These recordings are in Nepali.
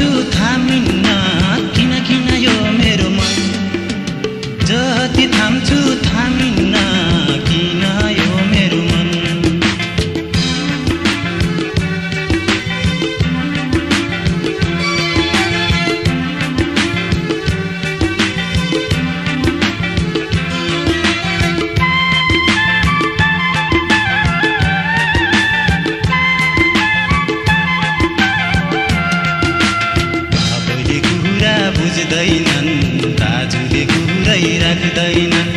थाम्छु थामिन्न किन किन यो मेरो मन जति थाम्छु थामिन्न किन यो मेरो मन बुझ्दैनन् दाजुले कुरै राख्दैनन्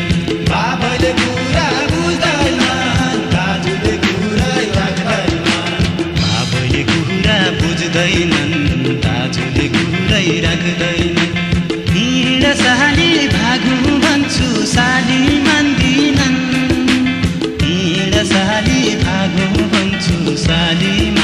बाबाले कुरा बुझ्दैनन् दाजुले कुरै राख्दैनन् बाबाले कुरा बुझ्दैनन् दाजुले कुरै राख्दैनन् हिँड साली भागु भन्छु साली मान्दिनन् हिँड साली भागु भन्छु साली